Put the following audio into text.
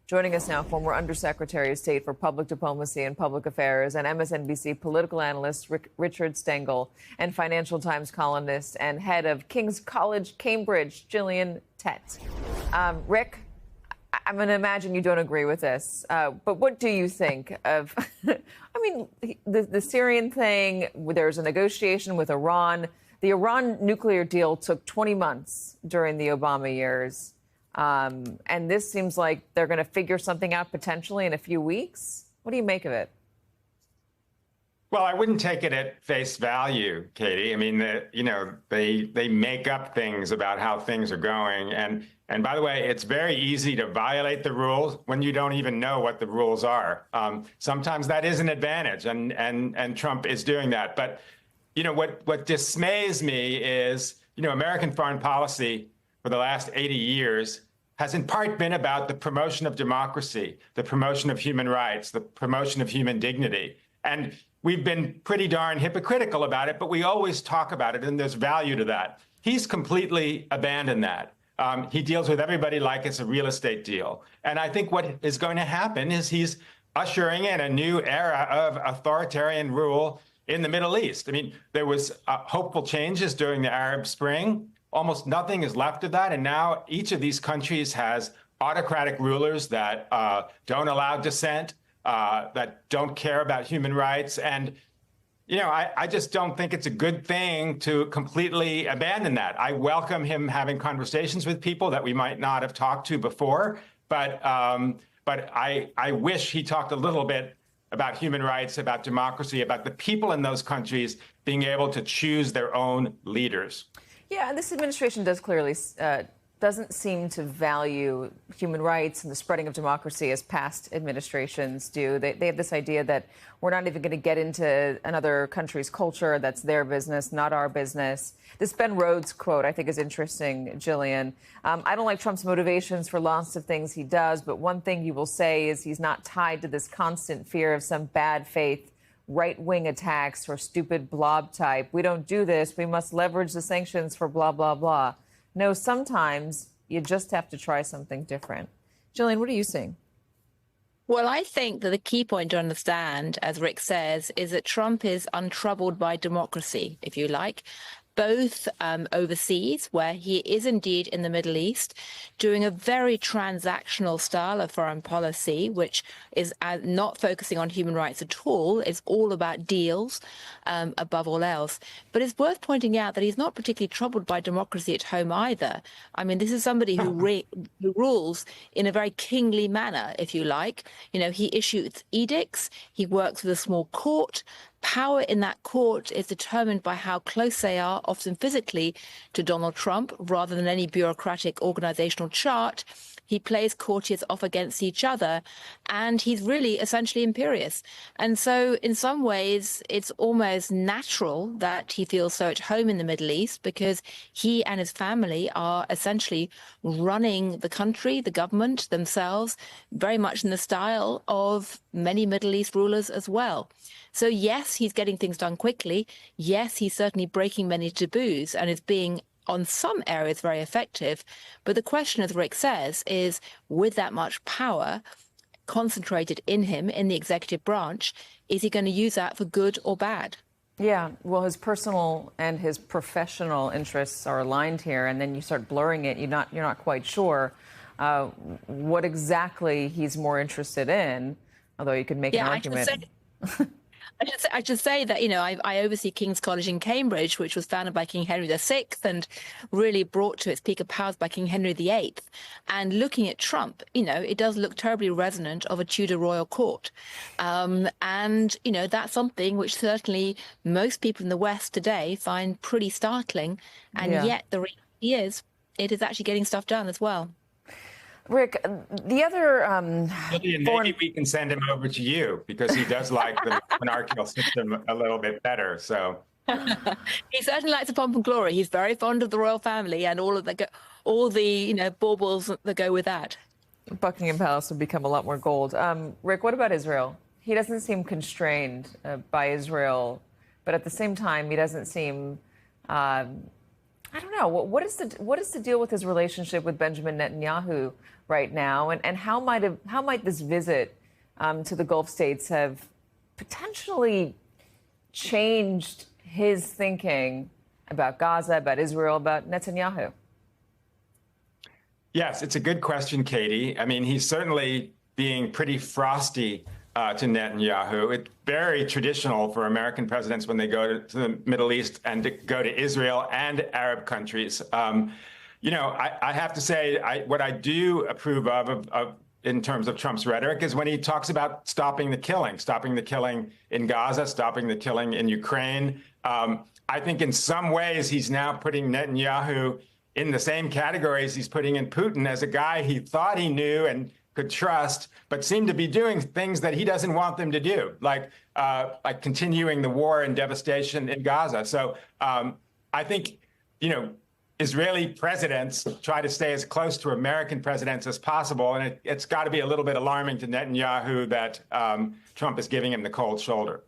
Joining us now, former Undersecretary of State for Public Diplomacy and Public Affairs and MSNBC political analyst Richard Stengel, and Financial Times columnist and head of King's College, Cambridge, Gillian Tett. Rick, I'm going to imagine you don't agree with this, but what do you think of, I mean, the Syrian thing? There's a negotiation with Iran. The Iran nuclear deal took 20 months during the Obama years. And this seems like they're going to figure something out potentially in a few weeks. What do you make of it? Well, I wouldn't take it at face value, Katie. I mean, they make up things about how things are going. And by the way, it's very easy to violate the rules when you don't even know what the rules are. Sometimes that is an advantage, and Trump is doing that. But, what dismays me is, American foreign policy for the last 80 years has in part been about the promotion of democracy, the promotion of human rights, the promotion of human dignity. And we've been pretty darn hypocritical about it, but we always talk about it, and there's value to that. He's completely abandoned that. He deals with everybody like it's a real estate deal. And I think what is going to happen is he's ushering in a new era of authoritarian rule in the Middle East. I mean, there was hopeful changes during the Arab Spring. Almost nothing is left of that. And now each of these countries has autocratic rulers that don't allow dissent, that don't care about human rights. And, I just don't think it's a good thing to completely abandon that. I welcome him having conversations with people that we might not have talked to before. But I wish he talked a little bit about human rights, about democracy, about the people in those countries being able to choose their own leaders. Yeah, this administration does clearly doesn't seem to value human rights and the spreading of democracy as past administrations do. They have this idea that we're not even going to get into another country's culture. That's their business, not our business. This Ben Rhodes quote, I think, is interesting, Gillian. I don't like Trump's motivations for lots of things he does, but one thing you will say is he's not tied to this constant fear of some bad faith right-wing attacks or stupid blob type. We don't do this. We must leverage the sanctions for blah, blah, blah. No, sometimes you just have to try something different. Gillian, what are you seeing? Well, I think that the key point to understand, as Rick says, is that Trump is untroubled by democracy, if you like, both overseas, where he is indeed in the Middle East, doing a very transactional style of foreign policy, which is not focusing on human rights at all. It's all about deals above all else. But it's worth pointing out that he's not particularly troubled by democracy at home either. I mean, this is somebody who rules in a very kingly manner, if you like. He issues edicts. He works with a small court. Power in that court is determined by how close they are, often physically, to Donald Trump, rather than any bureaucratic organizational chart. He plays courtiers off against each other, and he's really essentially imperious. And so in some ways, it's almost natural that he feels so at home in the Middle East, because he and his family are essentially running the country, the government themselves, very much in the style of many Middle East rulers as well. So yes, he's getting things done quickly. Yes, he's certainly breaking many taboos and is being, on some areas, very effective. But the question, as Rick says, is with that much power concentrated in him, in the executive branch, is he going to use that for good or bad? Yeah, well, his personal and his professional interests are aligned here, and then you start blurring it. You're not quite sure what exactly he's more interested in, although you could make an argument. I should say that, I oversee King's College in Cambridge, which was founded by King Henry VI and really brought to its peak of powers by King Henry VIII. And looking at Trump, it does look terribly resonant of a Tudor royal court. And, that's something which certainly most people in the West today find pretty startling. And yet the reality is it is actually getting stuff done as well. Rick, the other maybe we can send him over to you, because he does like the monarchical system a little bit better. So he certainly likes the pomp and glory. He's very fond of the royal family and all the baubles that go with that. Buckingham Palace would become a lot more gold. Rick, what about Israel? He doesn't seem constrained by Israel, but at the same time, he doesn't seem I don't know. What is the deal with his relationship with Benjamin Netanyahu right now, and how might this visit to the Gulf states have potentially changed his thinking about Gaza, about Israel, about Netanyahu? Yes, it's a good question, Katie. I mean, he's certainly being pretty frosty to Netanyahu. It's very traditional for American presidents when they go to the Middle East and to go to Israel and Arab countries. I have to say, what I do approve of in terms of Trump's rhetoric is when he talks about stopping the killing in Gaza, stopping the killing in Ukraine. I think in some ways he's now putting Netanyahu in the same categories he's putting in Putin as a guy he thought he knew and could trust, but seemed to be doing things that he doesn't want them to do, like continuing the war and devastation in Gaza. So I think, Israeli presidents try to stay as close to American presidents as possible, and it's got to be a little bit alarming to Netanyahu that Trump is giving him the cold shoulder.